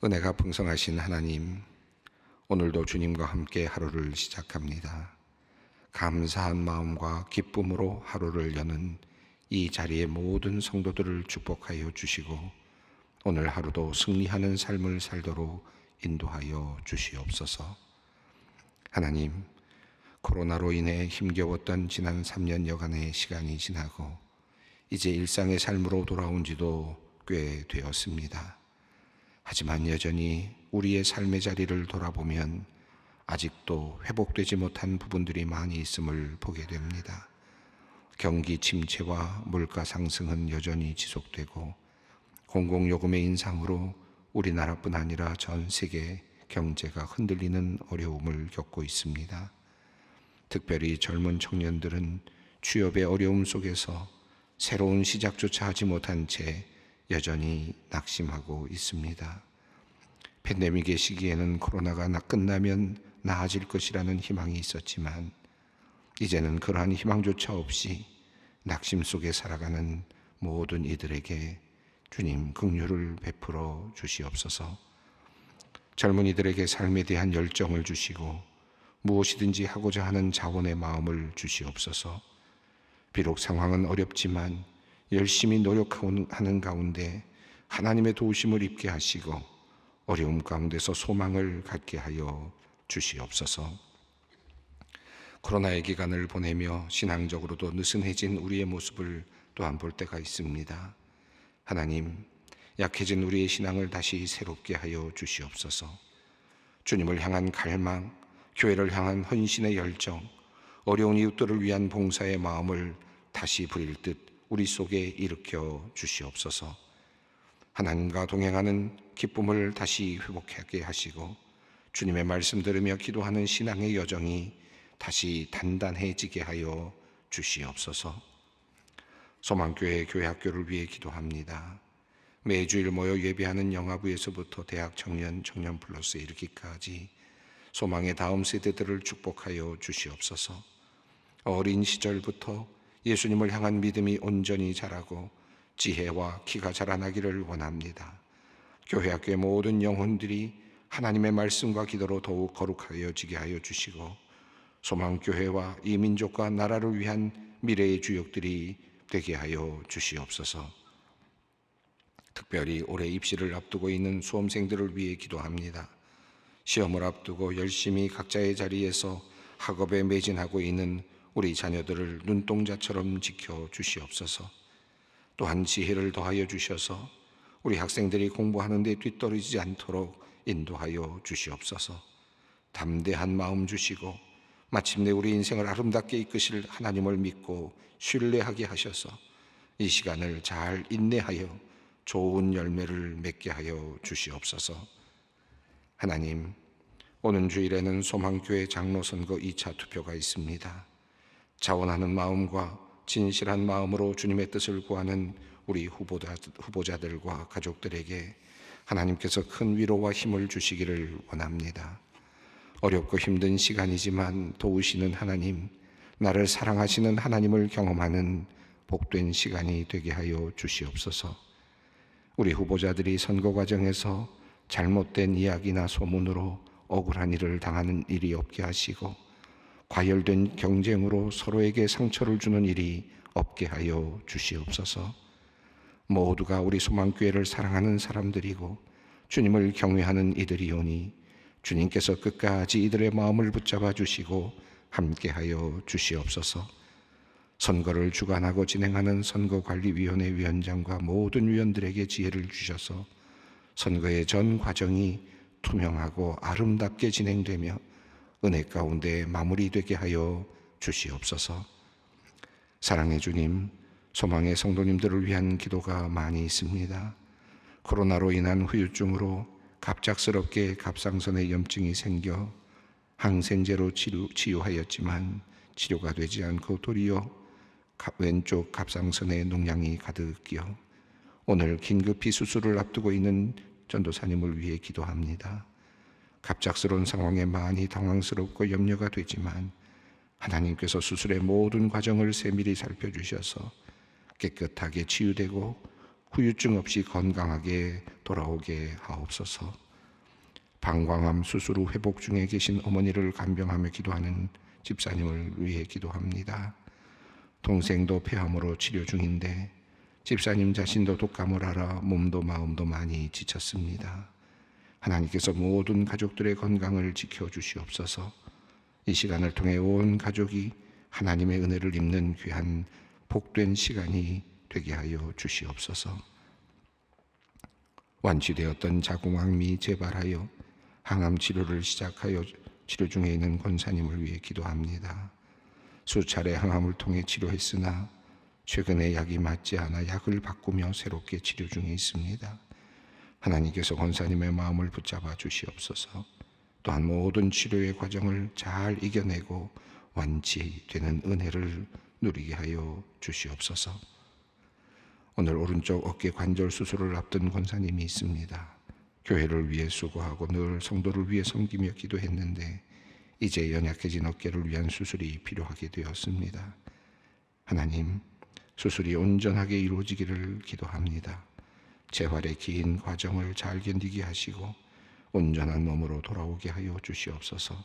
은혜가 풍성하신 하나님, 오늘도 주님과 함께 하루를 시작합니다. 감사한 마음과 기쁨으로 하루를 여는 이 자리의 모든 성도들을 축복하여 주시고 오늘 하루도 승리하는 삶을 살도록 인도하여 주시옵소서. 하나님, 코로나로 인해 힘겨웠던 지난 3년여간의 시간이 지나고 이제 일상의 삶으로 돌아온 지도 꽤 되었습니다. 하지만 여전히 우리의 삶의 자리를 돌아보면 아직도 회복되지 못한 부분들이 많이 있음을 보게 됩니다. 경기 침체와 물가 상승은 여전히 지속되고 공공요금의 인상으로 우리나라뿐 아니라 전 세계 경제가 흔들리는 어려움을 겪고 있습니다. 특별히 젊은 청년들은 취업의 어려움 속에서 새로운 시작조차 하지 못한 채 여전히 낙심하고 있습니다. 팬데믹의 시기에는 코로나가 끝나면 나아질 것이라는 희망이 있었지만 이제는 그러한 희망조차 없이 낙심 속에 살아가는 모든 이들에게 주님 긍휼을 베풀어 주시옵소서. 젊은이들에게 삶에 대한 열정을 주시고 무엇이든지 하고자 하는 자원의 마음을 주시옵소서. 비록 상황은 어렵지만 열심히 노력하는 가운데 하나님의 도우심을 입게 하시고 어려움 가운데서 소망을 갖게 하여 주시옵소서. 코로나의 기간을 보내며 신앙적으로도 느슨해진 우리의 모습을 또한 볼 때가 있습니다. 하나님, 약해진 우리의 신앙을 다시 새롭게 하여 주시옵소서. 주님을 향한 갈망, 교회를 향한 헌신의 열정, 어려운 이웃들을 위한 봉사의 마음을 다시 부릴 듯 우리 속에 일으켜 주시옵소서. 하나님과 동행하는 기쁨을 다시 회복하게 하시고 주님의 말씀 들으며 기도하는 신앙의 여정이 다시 단단해지게 하여 주시옵소서. 소망교회 교회학교를 위해 기도합니다. 매주일 모여 예배하는 영화부에서부터 대학 청년 플러스에 이르기까지 소망의 다음 세대들을 축복하여 주시옵소서. 어린 시절부터 예수님을 향한 믿음이 온전히 자라고 지혜와 키가 자라나기를 원합니다. 교회학교의 모든 영혼들이 하나님의 말씀과 기도로 더욱 거룩하여지게 하여 주시고 소망교회와 이 민족과 나라를 위한 미래의 주역들이 되게 하여 주시옵소서. 특별히 올해 입시를 앞두고 있는 수험생들을 위해 기도합니다. 시험을 앞두고 열심히 각자의 자리에서 학업에 매진하고 있는 우리 자녀들을 눈동자처럼 지켜 주시옵소서. 또한 지혜를 더하여 주셔서 우리 학생들이 공부하는 데 뒤떨어지지 않도록 인도하여 주시옵소서. 담대한 마음 주시고 마침내 우리 인생을 아름답게 이끄실 하나님을 믿고 신뢰하게 하셔서 이 시간을 잘 인내하여 좋은 열매를 맺게 하여 주시옵소서. 하나님, 오는 주일에는 소망교회 장로 선거 2차 투표가 있습니다. 자원하는 마음과 진실한 마음으로 주님의 뜻을 구하는 우리 후보자들과 가족들에게 하나님께서 큰 위로와 힘을 주시기를 원합니다. 어렵고 힘든 시간이지만 도우시는 하나님, 나를 사랑하시는 하나님을 경험하는 복된 시간이 되게 하여 주시옵소서. 우리 후보자들이 선거 과정에서 잘못된 이야기나 소문으로 억울한 일을 당하는 일이 없게 하시고 과열된 경쟁으로 서로에게 상처를 주는 일이 없게 하여 주시옵소서. 모두가 우리 소망교회를 사랑하는 사람들이고 주님을 경외하는 이들이오니 주님께서 끝까지 이들의 마음을 붙잡아 주시고 함께하여 주시옵소서. 선거를 주관하고 진행하는 선거관리위원회 위원장과 모든 위원들에게 지혜를 주셔서 선거의 전 과정이 투명하고 아름답게 진행되며 은혜 가운데 마무리되게 하여 주시옵소서. 사랑의 주님, 소망의 성도님들을 위한 기도가 많이 있습니다. 코로나로 인한 후유증으로 갑작스럽게 갑상선에 염증이 생겨 항생제로 치유하였지만 치료가 되지 않고 도리어 왼쪽 갑상선에 농양이 가득 끼어 오늘 긴급히 수술을 앞두고 있는 전도사님을 위해 기도합니다. 갑작스러운 상황에 많이 당황스럽고 염려가 되지만 하나님께서 수술의 모든 과정을 세밀히 살펴주셔서 깨끗하게 치유되고 후유증 없이 건강하게 돌아오게 하옵소서. 방광암 수술 후 회복 중에 계신 어머니를 간병하며 기도하는 집사님을 위해 기도합니다. 동생도 폐암으로 치료 중인데 집사님 자신도 독감을 앓아 몸도 마음도 많이 지쳤습니다. 하나님께서 모든 가족들의 건강을 지켜주시옵소서. 이 시간을 통해 온 가족이 하나님의 은혜를 입는 귀한 복된 시간이 되게 하여 주시옵소서. 완치되었던 자궁암이 재발하여 항암 치료를 시작하여 치료 중에 있는 권사님을 위해 기도합니다. 수차례 항암을 통해 치료했으나 최근에 약이 맞지 않아 약을 바꾸며 새롭게 치료 중에 있습니다. 하나님께서 권사님의 마음을 붙잡아 주시옵소서. 또한 모든 치료의 과정을 잘 이겨내고 완치되는 은혜를 누리게 하여 주시옵소서. 오늘 오른쪽 어깨 관절 수술을 앞둔 권사님이 있습니다. 교회를 위해 수고하고 늘 성도를 위해 섬기며 기도했는데 이제 연약해진 어깨를 위한 수술이 필요하게 되었습니다. 하나님, 수술이 온전하게 이루어지기를 기도합니다. 재활의 긴 과정을 잘 견디게 하시고 온전한 몸으로 돌아오게 하여 주시옵소서.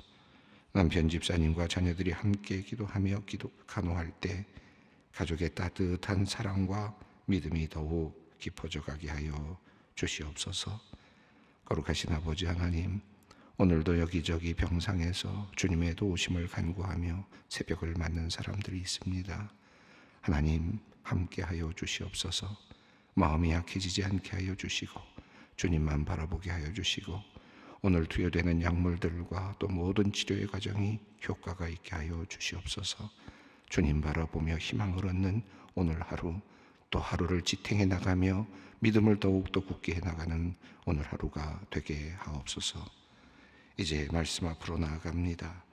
남편 집사님과 자녀들이 함께 기도하며 간호할 때 가족의 따뜻한 사랑과 믿음이 더욱 깊어져 가게 하여 주시옵소서. 거룩하신 아버지 하나님, 오늘도 여기저기 병상에서 주님의 도우심을 간구하며 새벽을 맞는 사람들이 있습니다. 하나님, 함께하여 주시옵소서. 마음이 약해지지 않게 하여 주시고 주님만 바라보게 하여 주시고 오늘 투여되는 약물들과 또 모든 치료의 과정이 효과가 있게 하여 주시옵소서. 주님 바라보며 희망을 얻는 오늘 하루, 또 하루를 지탱해 나가며 믿음을 더욱더 굳게 해나가는 오늘 하루가 되게 하옵소서. 이제 말씀 앞으로 나아갑니다.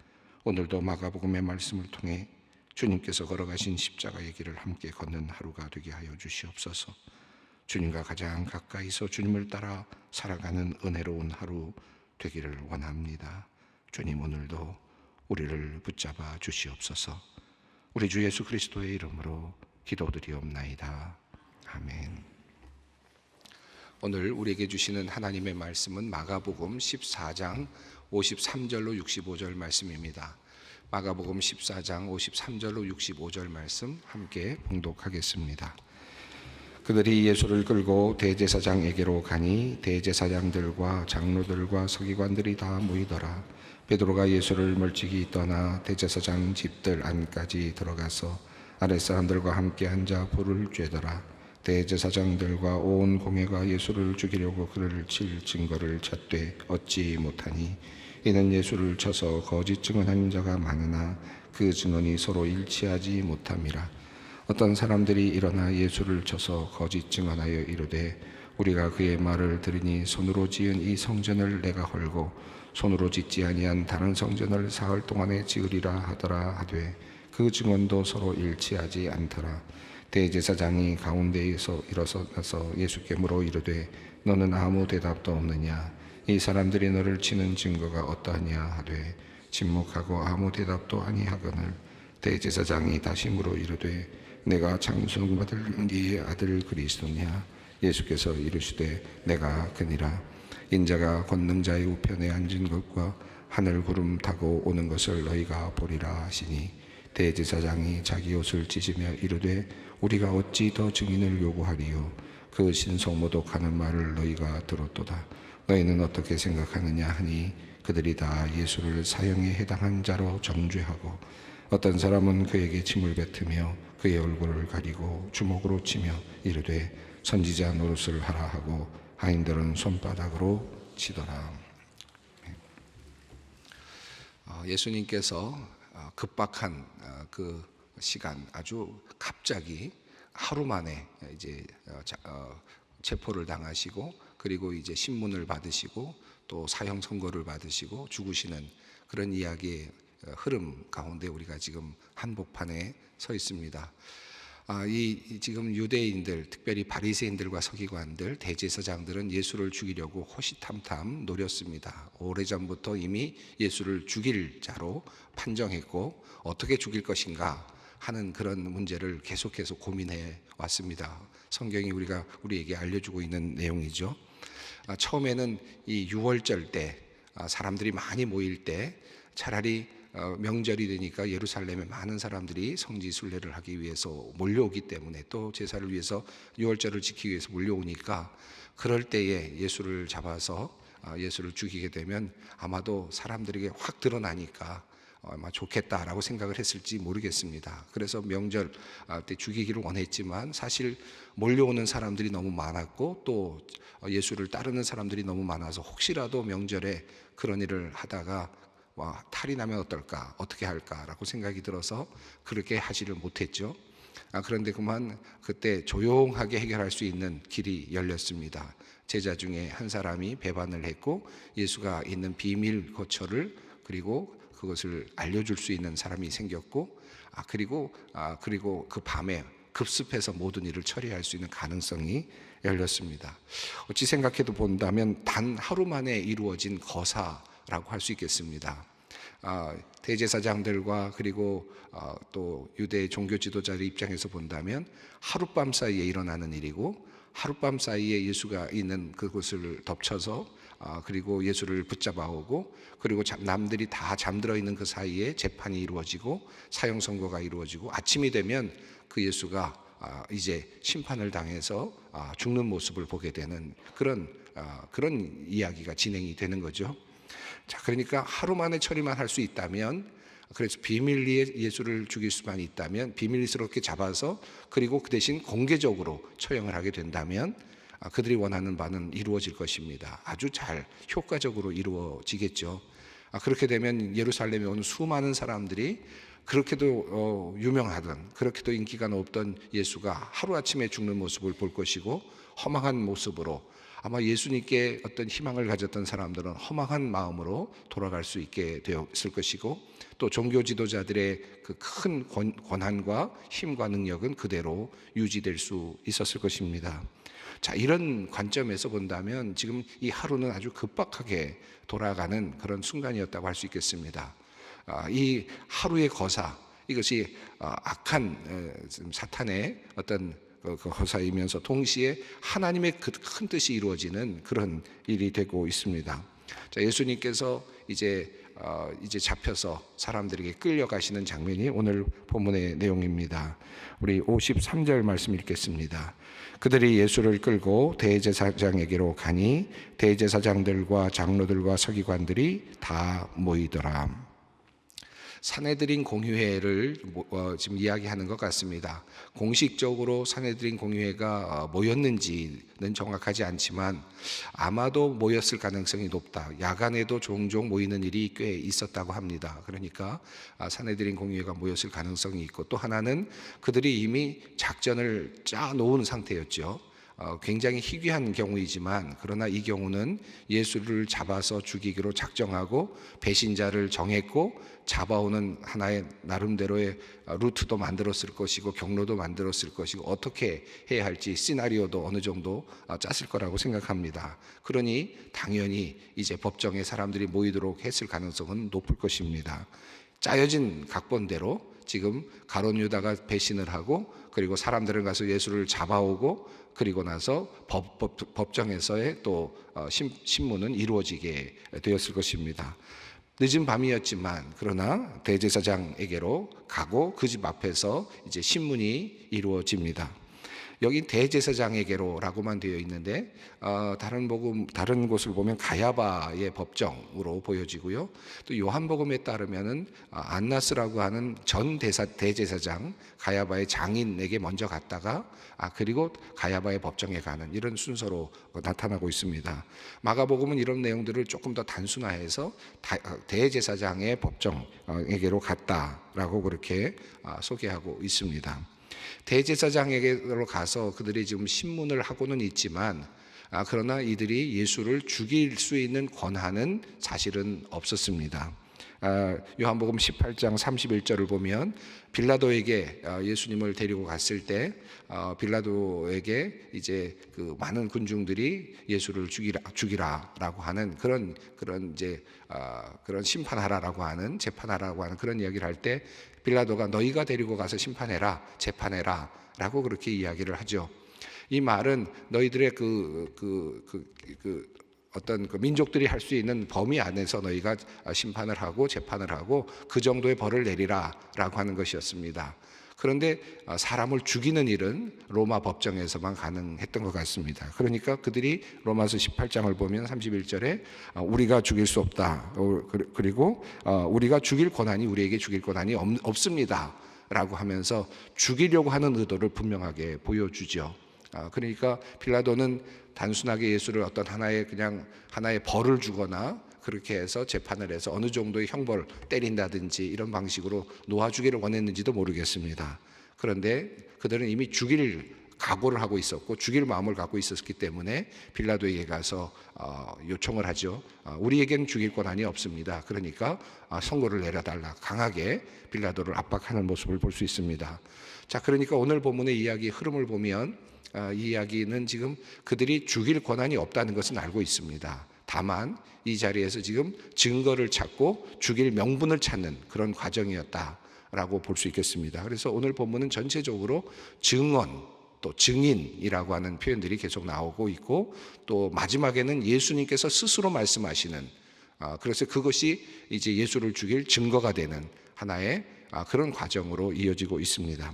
오늘도 마가복음의 말씀을 통해 주님께서 걸어가신 십자가의 길을 함께 걷는 하루가 되게 하여 주시옵소서. 주님과 가장 가까이서 주님을 따라 살아가는 은혜로운 하루 되기를 원합니다. 주님, 오늘도 우리를 붙잡아 주시옵소서. 우리 주 예수 그리스도의 이름으로 기도드리옵나이다. 아멘. 오늘 우리에게 주시는 하나님의 말씀은 마가복음 14장 53절로 65절 말씀입니다. 마가복음 14장 53절로 65절 말씀 함께 봉독하겠습니다. 그들이 예수를 끌고 대제사장에게로 가니 대제사장들과 장로들과 서기관들이 다 모이더라. 베드로가 예수를 멀찍이 떠나 대제사장 집들 안까지 들어가서 아랫사람들과 함께 앉아 불을 쬐더라. 대제사장들과 온 공회가 예수를 죽이려고 그를 칠 증거를 찾되 얻지 못하니 이는 예수를 쳐서 거짓 증언한 자가 많으나 그 증언이 서로 일치하지 못함이라. 어떤 사람들이 일어나 예수를 쳐서 거짓 증언하여 이르되 우리가 그의 말을 들으니 손으로 지은 이 성전을 내가 헐고 손으로 짓지 아니한 다른 성전을 사흘 동안에 지으리라 하더라 하되 그 증언도 서로 일치하지 않더라. 대제사장이 가운데에서 일어서서 예수께 물어 이르되 너는 아무 대답도 없느냐? 이 사람들이 너를 치는 증거가 어떠하냐 하되 침묵하고 아무 대답도 아니하거늘 대제사장이 다시 물어 이르되 내가 찬송받을 네 아들 그리스도냐? 예수께서 이르시되 내가 그니라. 인자가 권능자의 우편에 앉은 것과 하늘 구름 타고 오는 것을 너희가 보리라 하시니 대제사장이 자기 옷을 찢으며 이르되 우리가 어찌 더 증인을 요구하리요? 그 신성모독하는 말을 너희가 들었도다. 너희는 어떻게 생각하느냐 하니 그들이 다 예수를 사형에 해당한 자로 정죄하고 어떤 사람은 그에게 침을 뱉으며 그의 얼굴을 가리고 주먹으로 치며 이르되 선지자 노릇을 하라 하고 하인들은 손바닥으로 치더라. 예수님께서 급박한 그 시간 아주 갑자기 하루 만에 이제 체포를 당하시고 그리고 이제 신문을 받으시고 또 사형 선고를 받으시고 죽으시는 그런 이야기의 흐름 가운데 우리가 지금 한복판에 서 있습니다. 이 지금 유대인들, 특별히 바리새인들과 서기관들, 대제사장들은 예수를 죽이려고 호시탐탐 노렸습니다. 오래전부터 이미 예수를 죽일 자로 판정했고 어떻게 죽일 것인가 하는 그런 문제를 계속해서 고민해 왔습니다. 성경이 우리에게 알려주고 있는 내용이죠. 처음에는 이 유월절 때 사람들이 많이 모일 때 차라리 명절이 되니까 예루살렘에 많은 사람들이 성지 순례를 하기 위해서 몰려오기 때문에, 또 제사를 위해서 유월절을 지키기 위해서 몰려오니까, 그럴 때에 예수를 잡아서 예수를 죽이게 되면 아마도 사람들에게 확 드러나니까 아마 좋겠다라고 생각을 했을지 모르겠습니다. 그래서 명절 때 죽이기를 원했지만 사실 몰려오는 사람들이 너무 많았고 또 예수를 따르는 사람들이 너무 많아서 혹시라도 명절에 그런 일을 하다가 탈이 나면 어떨까, 어떻게 할까라고 생각이 들어서 그렇게 하지를 못했죠. 그런데 그만 그때 조용하게 해결할 수 있는 길이 열렸습니다. 제자 중에 한 사람이 배반을 했고 예수가 있는 비밀 거처를, 그리고 그것을 알려줄 수 있는 사람이 생겼고, 그리고 그 밤에 급습해서 모든 일을 처리할 수 있는 가능성이 열렸습니다. 어찌 생각해도 본다면 단 하루 만에 이루어진 거사라고 할 수 있겠습니다. 대제사장들과 그리고 또 유대 종교 지도자의 입장에서 본다면 하룻밤 사이에 일어나는 일이고, 하룻밤 사이에 예수가 있는 그곳을 덮쳐서 그리고 예수를 붙잡아 오고, 그리고 남들이 다 잠들어 있는 그 사이에 재판이 이루어지고 사형 선고가 이루어지고, 아침이 되면 그 예수가 이제 심판을 당해서 죽는 모습을 보게 되는 그런 이야기가 진행이 되는 거죠. 자, 그러니까 하루 만에 처리만 할 수 있다면, 그래서 비밀리에 예수를 죽일 수만 있다면, 비밀스럽게 잡아서 그리고 그 대신 공개적으로 처형을 하게 된다면 그들이 원하는 바는 이루어질 것입니다. 아주 잘 효과적으로 이루어지겠죠. 그렇게 되면 예루살렘에 오는 수많은 사람들이 그렇게도 유명하던, 그렇게도 인기가 높던 예수가 하루아침에 죽는 모습을 볼 것이고, 허망한 모습으로, 아마 예수님께 어떤 희망을 가졌던 사람들은 허망한 마음으로 돌아갈 수 있게 되었을 것이고, 또 종교 지도자들의 그 큰 권한과 힘과 능력은 그대로 유지될 수 있었을 것입니다. 자, 이런 관점에서 본다면 지금 이 하루는 아주 급박하게 돌아가는 그런 순간이었다고 할 수 있겠습니다. 이 하루의 거사, 이것이 악한 사탄의 어떤 그 거사이면서 동시에 하나님의 그 큰 뜻이 이루어지는 그런 일이 되고 있습니다. 자, 예수님께서 이제 잡혀서 사람들에게 끌려가시는 장면이 오늘 본문의 내용입니다. 우리 53절 말씀 읽겠습니다. 그들이 예수를 끌고 대제사장에게로 가니 대제사장들과 장로들과 서기관들이 다 모이더라. 산헤드린 공의회를 지금 이야기하는 것 같습니다. 공식적으로 산헤드린 공의회가 모였는지는 정확하지 않지만 아마도 모였을 가능성이 높다. 야간에도 종종 모이는 일이 꽤 있었다고 합니다. 그러니까 산헤드린 공의회가 모였을 가능성이 있고, 또 하나는 그들이 이미 작전을 짜 놓은 상태였죠. 굉장히 희귀한 경우이지만, 그러나 이 경우는 예수를 잡아서 죽이기로 작정하고 배신자를 정했고 잡아오는 하나의 나름대로의 루트도 만들었을 것이고 경로도 만들었을 것이고 어떻게 해야 할지 시나리오도 어느 정도 짰을 거라고 생각합니다. 그러니 당연히 이제 법정에 사람들이 모이도록 했을 가능성은 높을 것입니다. 짜여진 각본대로 지금 가룟 유다가 배신을 하고, 그리고 사람들은 가서 예수를 잡아오고, 그리고 나서 법정에서의 또 신문은 이루어지게 되었을 것입니다. 늦은 밤이었지만 그러나 대제사장에게로 가고 그 집 앞에서 이제 신문이 이루어집니다. 여기 대제사장에게로라고만 되어 있는데 다른 곳을 보면 가야바의 법정으로 보여지고요. 또 요한복음에 따르면은 안나스라고 하는 전 대제사장 가야바의 장인에게 먼저 갔다가 그리고 가야바의 법정에 가는 이런 순서로 나타나고 있습니다. 마가복음은 이런 내용들을 조금 더 단순화해서 대제사장의 법정에게로 갔다라고 그렇게 소개하고 있습니다. 대제사장에게로 가서 그들이 지금 신문을 하고는 있지만 그러나 이들이 예수를 죽일 수 있는 권한은 사실은 없었습니다. 요한복음 18장 31절을 보면 빌라도에게 예수님을 데리고 갔을 때 빌라도에게 이제 그 많은 군중들이 예수를 죽이라라고 하는 그런 이제 그런 심판하라라고 하는 재판하라고 하는 그런 이야기를 할 때 빌라도가 너희가 데리고 가서 심판해라, 재판해라라고 그렇게 이야기를 하죠. 이 말은 너희들의 어떤 그 민족들이 할 수 있는 범위 안에서 너희가 심판을 하고 재판을 하고 그 정도의 벌을 내리라라고 하는 것이었습니다. 그런데 사람을 죽이는 일은 로마 법정에서만 가능했던 것 같습니다. 그러니까 그들이 로마서 18장을 보면 31절에 우리가 죽일 수 없다. 그리고 우리가 죽일 권한이 우리에게 죽일 권한이 없습니다. 라고 하면서 죽이려고 하는 의도를 분명하게 보여주죠. 그러니까 빌라도는 단순하게 예수를 어떤 하나의 벌을 주거나 그렇게 해서 재판을 해서 어느 정도의 형벌 때린다든지 이런 방식으로 놓아주기를 원했는지도 모르겠습니다. 그런데 그들은 이미 죽일 각오를 하고 있었고 죽일 마음을 갖고 있었기 때문에 빌라도에게 가서 요청을 하죠. 우리에게는 죽일 권한이 없습니다. 그러니까 선고를 내려달라. 강하게 빌라도를 압박하는 모습을 볼 수 있습니다. 자, 그러니까 오늘 본문의 이야기 흐름을 보면 이 이야기는 지금 그들이 죽일 권한이 없다는 것은 알고 있습니다. 다만 이 자리에서 지금 증거를 찾고 죽일 명분을 찾는 그런 과정이었다라고 볼 수 있겠습니다. 그래서 오늘 본문은 전체적으로 증언 또 증인이라고 하는 표현들이 계속 나오고 있고 또 마지막에는 예수님께서 스스로 말씀하시는 그래서 그것이 이제 예수를 죽일 증거가 되는 하나의 그런 과정으로 이어지고 있습니다.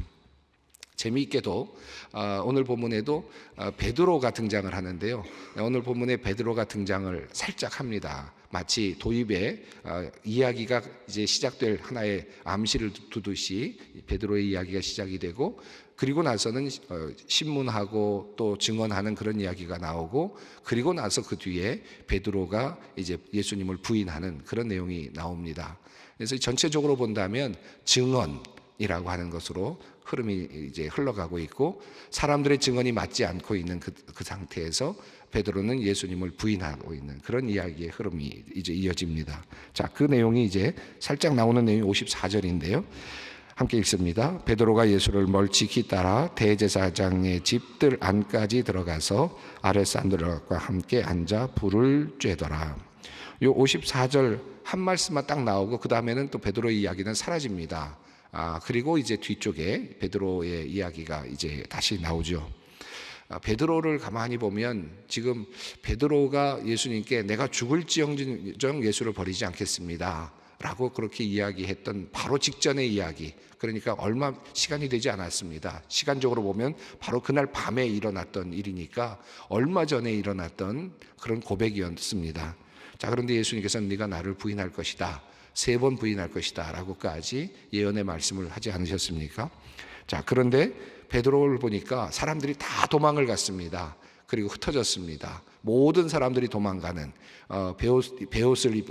재미있게도 오늘 본문에도 베드로가 등장을 하는데요. 오늘 본문에 베드로가 등장을 살짝 합니다. 마치 도입에 이야기가 이제 시작될 하나의 암시를 두듯이 베드로의 이야기가 시작이 되고 그리고 나서는 신문하고 또 증언하는 그런 이야기가 나오고 그리고 나서 그 뒤에 베드로가 이제 예수님을 부인하는 그런 내용이 나옵니다. 그래서 전체적으로 본다면 증언이라고 하는 것으로 흐름이 이제 흘러가고 있고 사람들의 증언이 맞지 않고 있는 그 상태에서 베드로는 예수님을 부인하고 있는 그런 이야기의 흐름이 이제 이어집니다. 자, 그 내용이 이제 살짝 나오는 내용이 54절인데요. 함께 읽습니다. 베드로가 예수를 멀찍이 따라 대제사장의 집들 안까지 들어가서 아레산드로과 함께 앉아 불을 쬐더라. 요 54절 한 말씀만 딱 나오고 그 다음에는 또 베드로의 이야기는 사라집니다. 그리고 이제 뒤쪽에 베드로의 이야기가 이제 다시 나오죠. 베드로를 가만히 보면 지금 베드로가 예수님께 내가 죽을지언정 예수를 버리지 않겠습니다 라고 그렇게 이야기했던 바로 직전의 이야기, 그러니까 얼마 시간이 되지 않았습니다. 시간적으로 보면 바로 그날 밤에 일어났던 일이니까 얼마 전에 일어났던 그런 고백이었습니다. 자, 그런데 예수님께서는 네가 나를 부인할 것이다, 3번 부인할 것이다 라고까지 예언의 말씀을 하지 않으셨습니까? 자, 그런데 베드로를 보니까 사람들이 다 도망을 갔습니다. 그리고 흩어졌습니다. 모든 사람들이 도망가는 베옷을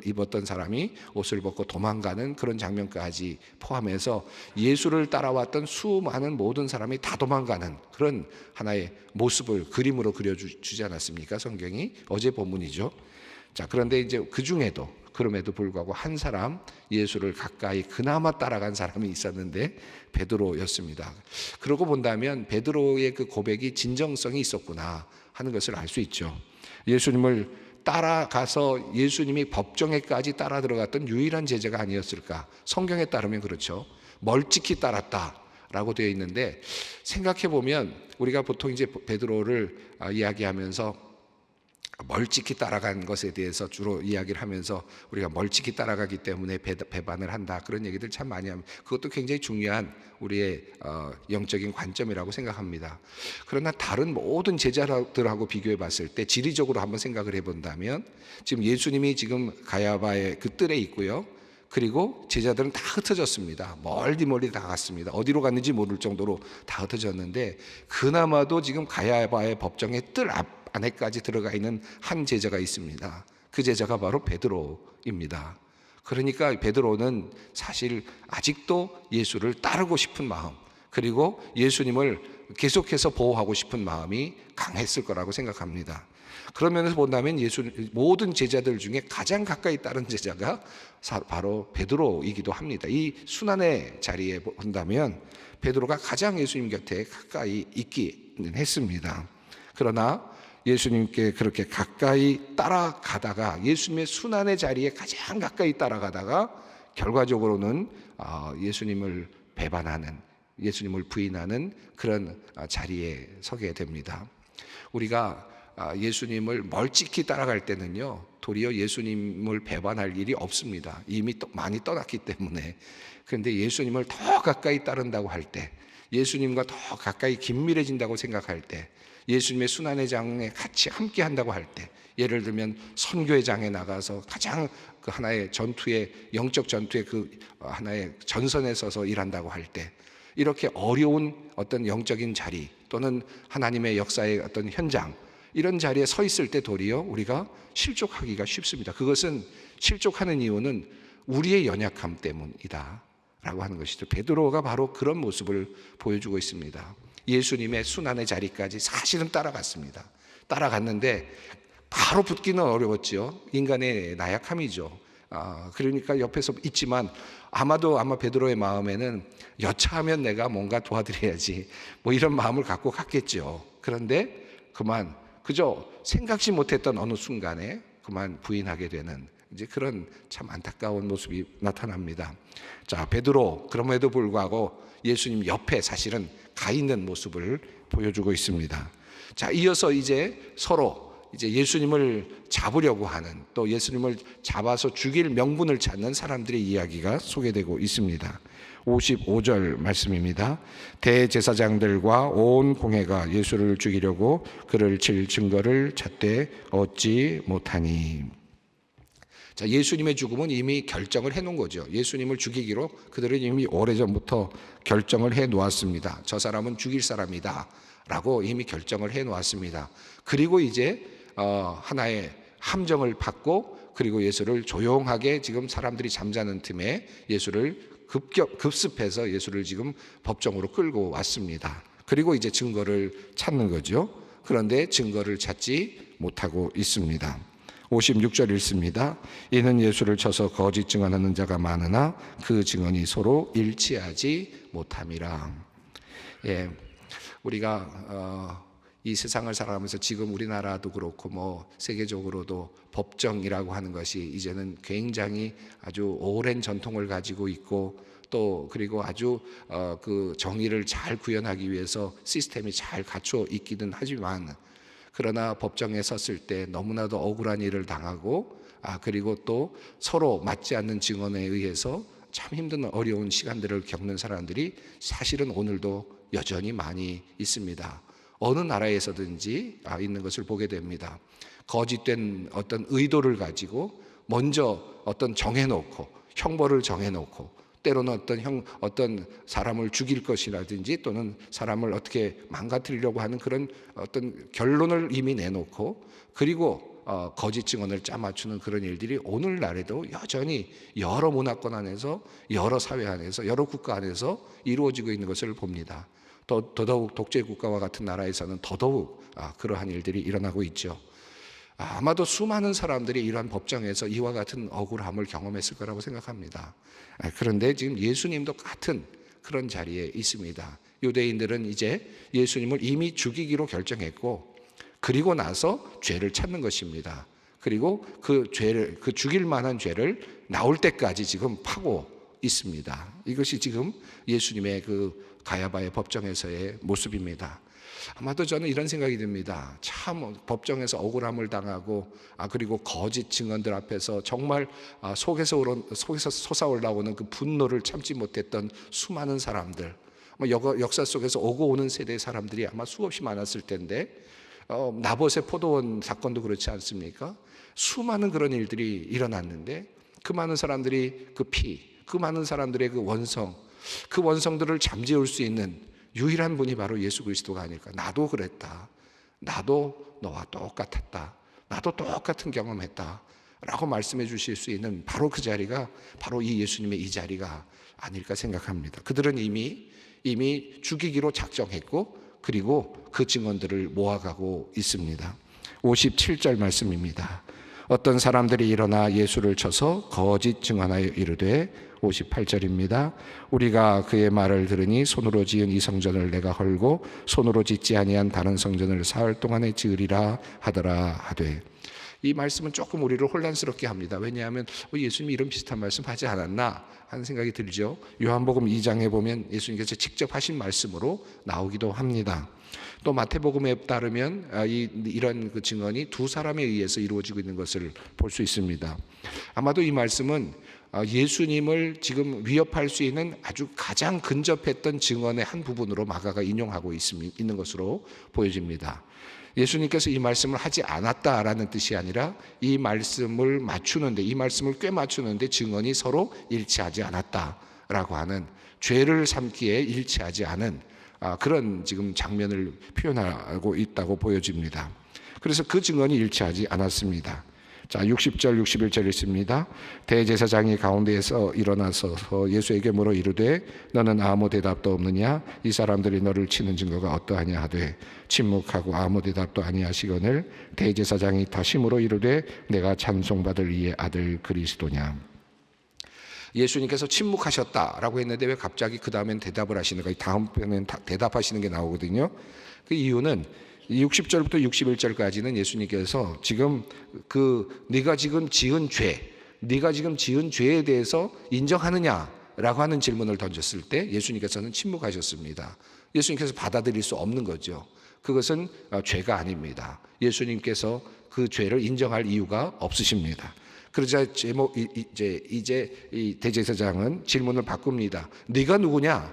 입었던 사람이 옷을 벗고 도망가는 그런 장면까지 포함해서 예수를 따라왔던 수많은 모든 사람이 다 도망가는 그런 하나의 모습을 그림으로 그려주지 않았습니까? 성경이 어제 본문이죠. 자, 그런데 이제 그 중에도 그럼에도 불구하고 한 사람 예수를 가까이 그나마 따라간 사람이 있었는데 베드로였습니다. 그러고 본다면 베드로의 그 고백이 진정성이 있었구나 하는 것을 알 수 있죠. 예수님을 따라가서 예수님이 법정에까지 따라 들어갔던 유일한 제자가 아니었을까? 성경에 따르면 그렇죠. 멀찍이 따랐다라고 되어 있는데 생각해 보면 우리가 보통 이제 베드로를 이야기하면서 멀찍이 따라간 것에 대해서 주로 이야기를 하면서 우리가 멀찍이 따라가기 때문에 배반을 한다 그런 얘기들 참 많이 합니다. 그것도 굉장히 중요한 우리의 영적인 관점이라고 생각합니다. 그러나 다른 모든 제자들하고 비교해 봤을 때 지리적으로 한번 생각을 해본다면 지금 예수님이 지금 가야바의 그 뜰에 있고요. 그리고 제자들은 다 흩어졌습니다. 멀리 다 갔습니다. 어디로 갔는지 모를 정도로 다 흩어졌는데 그나마도 지금 가야바의 법정의 뜰 안에까지 들어가 있는 한 제자가 있습니다. 그 제자가 바로 베드로입니다. 그러니까 베드로는 사실 아직도 예수를 따르고 싶은 마음, 그리고 예수님을 계속해서 보호하고 싶은 마음이 강했을 거라고 생각합니다. 그런 면에서 본다면 모든 제자들 중에 가장 가까이 따른 제자가 바로 베드로이기도 합니다. 이 순환의 자리에 본다면 베드로가 가장 예수님 곁에 가까이 있기는 했습니다. 그러나 예수님께 그렇게 가까이 따라가다가 예수님의 순환의 자리에 가장 가까이 따라가다가 결과적으로는 예수님을 배반하는, 예수님을 부인하는 그런 자리에 서게 됩니다. 우리가 예수님을 멀찍이 따라갈 때는요, 도리어 예수님을 배반할 일이 없습니다. 이미 많이 떠났기 때문에. 그런데 예수님을 더 가까이 따른다고 할 때, 예수님과 더 가까이 긴밀해진다고 생각할 때, 예수님의 순환의 장에 같이 함께 한다고 할 때, 예를 들면 선교의 장에 나가서 가장 그 하나의 전투의, 영적 전투의 그 하나의 전선에 서서 일한다고 할 때, 이렇게 어려운 어떤 영적인 자리 또는 하나님의 역사의 어떤 현장, 이런 자리에 서 있을 때 도리어 우리가 실족하기가 쉽습니다. 그것은 실족하는 이유는 우리의 연약함 때문이다 라고 하는 것이죠. 베드로가 바로 그런 모습을 보여주고 있습니다. 예수님의 순환의 자리까지 사실은 따라갔습니다. 따라갔는데 바로 붙기는 어려웠죠. 인간의 나약함이죠. 그러니까 옆에서 있지만 아마 베드로의 마음에는 여차하면 내가 뭔가 도와드려야지 뭐 이런 마음을 갖고 갔겠죠. 그런데 그저 생각지 못했던 어느 순간에 그만 부인하게 되는 이제 그런 참 안타까운 모습이 나타납니다. 자, 베드로 그럼에도 불구하고 예수님 옆에 사실은 가 있는 모습을 보여주고 있습니다. 자, 이어서 이제 서로 이제 예수님을 잡으려고 하는, 또 예수님을 잡아서 죽일 명분을 찾는 사람들의 이야기가 소개되고 있습니다. 55절 말씀입니다. 대제사장들과 온 공회가 예수를 죽이려고 그를 칠 증거를 찾되 얻지 못하니. 자, 예수님의 죽음은 이미 결정을 해놓은 거죠. 예수님을 죽이기로 그들은 이미 오래전부터 결정을 해놓았습니다. 저 사람은 죽일 사람이다 라고 이미 결정을 해놓았습니다. 그리고 이제 하나의 함정을 받고, 그리고 예수를 조용하게 지금 사람들이 잠자는 틈에 예수를 급습해서 예수를 지금 법정으로 끌고 왔습니다. 그리고 이제 증거를 찾는 거죠. 그런데 증거를 찾지 못하고 있습니다. 56절 읽습니다. 이는 예수를 쳐서 거짓 증언하는 자가 많으나 그 증언이 서로 일치하지 못함이라. 예, 우리가 이 세상을 살아가면서 지금 우리나라도 그렇고 뭐 세계적으로도 법정이라고 하는 것이 이제는 굉장히 아주 오랜 전통을 가지고 있고, 또 그리고 아주 그 정의를 잘 구현하기 위해서 시스템이 잘 갖춰 있기는 하지만, 그러나 법정에 섰을 때 너무나도 억울한 일을 당하고 그리고 또 서로 맞지 않는 증언에 의해서 참 힘든 어려운 시간들을 겪는 사람들이 사실은 오늘도 여전히 많이 있습니다. 어느 나라에서든지 있는 것을 보게 됩니다. 거짓된 어떤 의도를 가지고 먼저 어떤 정해놓고 형벌을 정해놓고, 때로는 어떤 사람을 죽일 것이라든지 또는 사람을 어떻게 망가뜨리려고 하는 그런 어떤 결론을 이미 내놓고, 그리고 거짓 증언을 짜맞추는 그런 일들이 오늘날에도 여전히 여러 문화권 안에서, 여러 사회 안에서, 여러 국가 안에서 이루어지고 있는 것을 봅니다. 더더욱 독재 국가와 같은 나라에서는 더더욱 그러한 일들이 일어나고 있죠. 아마도 수많은 사람들이 이러한 법정에서 이와 같은 억울함을 경험했을 거라고 생각합니다. 그런데 지금 예수님도 같은 그런 자리에 있습니다. 유대인들은 이제 예수님을 이미 죽이기로 결정했고, 그리고 나서 죄를 찾는 것입니다. 그리고 그 죽일 만한 죄를 나올 때까지 지금 파고 있습니다. 이것이 지금 예수님의 그 가야바의 법정에서의 모습입니다. 아마도 저는 이런 생각이 듭니다. 참 법정에서 억울함을 당하고 그리고 거짓 증언들 앞에서 정말 속에서 솟아올라오는 그 분노를 참지 못했던 수많은 사람들, 역사 속에서 오고 오는 세대의 사람들이 아마 수없이 많았을 텐데, 나봇의 포도원 사건도 그렇지 않습니까? 수많은 그런 일들이 일어났는데 그 많은 사람들이 그 많은 사람들의 그 원성들을 잠재울 수 있는 유일한 분이 바로 예수 그리스도가 아닐까. 나도 그랬다. 나도 너와 똑같았다. 나도 똑같은 경험했다. 라고 말씀해 주실 수 있는 바로 그 자리가 바로 이 예수님의 이 자리가 아닐까 생각합니다. 그들은 이미 죽이기로 작정했고, 그리고 그 증언들을 모아가고 있습니다. 57절 말씀입니다. 어떤 사람들이 일어나 예수를 쳐서 거짓 증언하여 이르되, 58절입니다. 우리가 그의 말을 들으니 손으로 지은 이 성전을 내가 헐고 손으로 짓지 아니한 다른 성전을 사흘 동안에 지으리라 하더라 하되. 이 말씀은 조금 우리를 혼란스럽게 합니다. 왜냐하면 예수님이 이런 비슷한 말씀 하지 않았나 하는 생각이 들죠. 요한복음 2장에 보면 예수님께서 직접 하신 말씀으로 나오기도 합니다. 또 마태복음에 따르면 이런 그 증언이 두 사람에 의해서 이루어지고 있는 것을 볼 수 있습니다. 아마도 이 말씀은 예수님을 지금 위협할 수 있는 아주 가장 근접했던 증언의 한 부분으로 마가가 인용하고 있는 것으로 보여집니다. 예수님께서 이 말씀을 하지 않았다라는 뜻이 아니라 이 말씀을 맞추는데, 이 말씀을 꽤 맞추는데 증언이 서로 일치하지 않았다라고 하는, 죄를 삼기에 일치하지 않은 그런 지금 장면을 표현하고 있다고 보여집니다. 그래서 그 증언이 일치하지 않았습니다. 자, 60절 61절 있습니다. 대제사장이 가운데에서 일어나서 예수에게 물어 이르되 너는 아무 대답도 없느냐? 이 사람들이 너를 치는 증거가 어떠하냐 하되 침묵하고 아무 대답도 아니하시거늘 대제사장이 다시 물어 이르되 내가 찬송받을 이의 아들 그리스도냐? 예수님께서 침묵하셨다라고 했는데 왜 갑자기 그 다음엔 대답을 하시는가? 다음 편엔 대답하시는 게 나오거든요. 그 이유는 60절부터 61절까지는 예수님께서 지금 네가 지금 지은 죄, 네가 지금 지은 죄에 대해서 인정하느냐라고 하는 질문을 던졌을 때 예수님께서는 침묵하셨습니다. 예수님께서 받아들일 수 없는 거죠. 그것은 죄가 아닙니다. 예수님께서 그 죄를 인정할 이유가 없으십니다. 그러자 이제 이 대제사장은 질문을 바꿉니다. 네가 누구냐?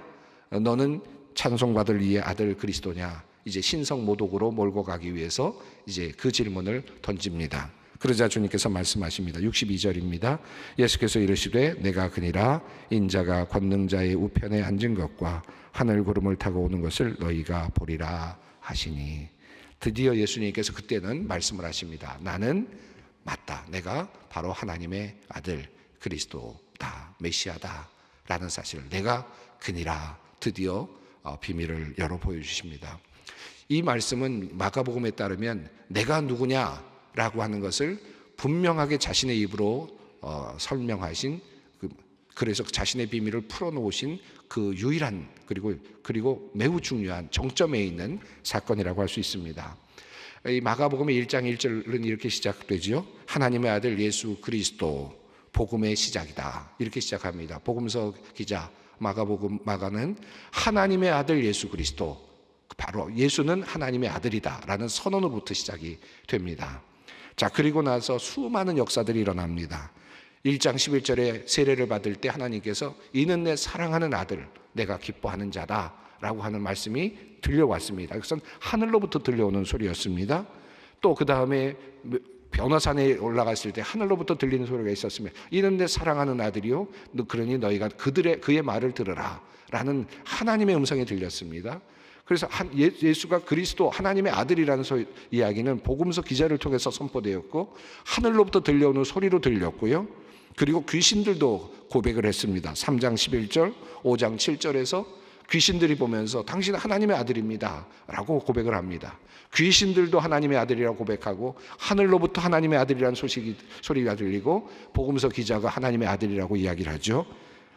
너는 찬송받을 이의 아들 그리스도냐? 이제 신성모독으로 몰고 가기 위해서 이제 그 질문을 던집니다. 그러자 주님께서 말씀하십니다. 62절입니다. 예수께서 이르시되 내가 그니라 인자가 권능자의 우편에 앉은 것과 하늘 구름을 타고 오는 것을 너희가 보리라 하시니, 드디어 예수님께서 그때는 말씀을 하십니다. 나는 맞다. 내가 바로 하나님의 아들 그리스도다, 메시아다 라는 사실을, 내가 그니라, 드디어 비밀을 열어 보여주십니다. 이 말씀은 마가복음에 따르면 내가 누구냐라고 하는 것을 분명하게 자신의 입으로 설명하신, 그래서 자신의 비밀을 풀어놓으신 그 유일한 그리고 매우 중요한 정점에 있는 사건이라고 할 수 있습니다. 이 마가복음의 1장 1절은 이렇게 시작되죠. 하나님의 아들 예수 그리스도 복음의 시작이다, 이렇게 시작합니다. 복음서 기자 마가는 하나님의 아들 예수 그리스도, 바로 예수는 하나님의 아들이다 라는 선언으로부터 시작이 됩니다. 자, 그리고 나서 수많은 역사들이 일어납니다. 1장 11절에 세례를 받을 때 하나님께서 이는 내 사랑하는 아들, 내가 기뻐하는 자다 라고 하는 말씀이 들려왔습니다. 그것은 하늘로부터 들려오는 소리였습니다. 또 그 다음에 변화산에 올라갔을 때 하늘로부터 들리는 소리가 있었으며 이는 내 사랑하는 아들이요 그러니 너희가 그의 말을 들으라 라는 하나님의 음성이 들렸습니다. 그래서 예수가 그리스도 하나님의 아들이라는 이야기는 복음서 기자를 통해서 선포되었고 하늘로부터 들려오는 소리로 들렸고요. 그리고 귀신들도 고백을 했습니다. 3장 11절 5장 7절에서 귀신들이 보면서 당신은 하나님의 아들입니다 라고 고백을 합니다. 귀신들도 하나님의 아들이라고 고백하고 하늘로부터 하나님의 아들이라는 소리가 들리고 복음서 기자가 하나님의 아들이라고 이야기를 하죠.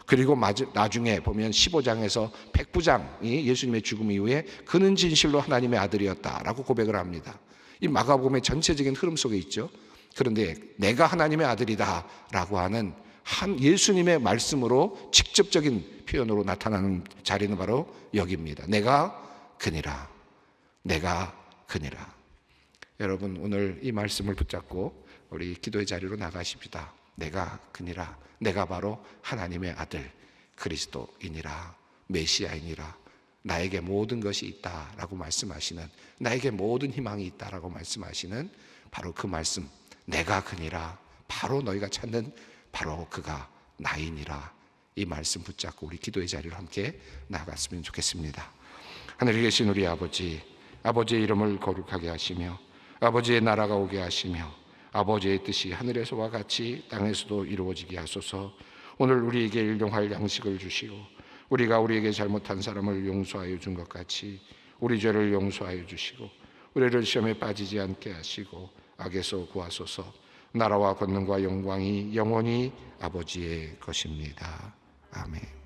그리고 나중에 보면 15장에서 백부장이 예수님의 죽음 이후에 그는 진실로 하나님의 아들이었다라고 고백을 합니다. 이 마가복음의 전체적인 흐름 속에 있죠. 그런데 내가 하나님의 아들이다라고 하는 예수님의 말씀으로 직접적인 표현으로 나타나는 자리는 바로 여기입니다. 내가 그니라. 내가 그니라. 여러분, 오늘 이 말씀을 붙잡고 우리 기도의 자리로 나가십시다. 내가 그니라. 내가 바로 하나님의 아들 그리스도이니라, 메시아이니라. 나에게 모든 것이 있다라고 말씀하시는, 나에게 모든 희망이 있다라고 말씀하시는 바로 그 말씀, 내가 그니라. 바로 너희가 찾는 바로 그가 나이니라. 이 말씀 붙잡고 우리 기도의 자리를 함께 나아갔으면 좋겠습니다. 하늘에 계신 우리 아버지, 아버지의 이름을 거룩하게 하시며 아버지의 나라가 오게 하시며 아버지의 뜻이 하늘에서와 같이 땅에서도 이루어지게 하소서. 오늘 우리에게 일용할 양식을 주시고 우리가 우리에게 잘못한 사람을 용서하여 준 것 같이 우리 죄를 용서하여 주시고 우리를 시험에 빠지지 않게 하시고 악에서 구하소서. 나라와 권능과 영광이 영원히 아버지의 것입니다. 아멘.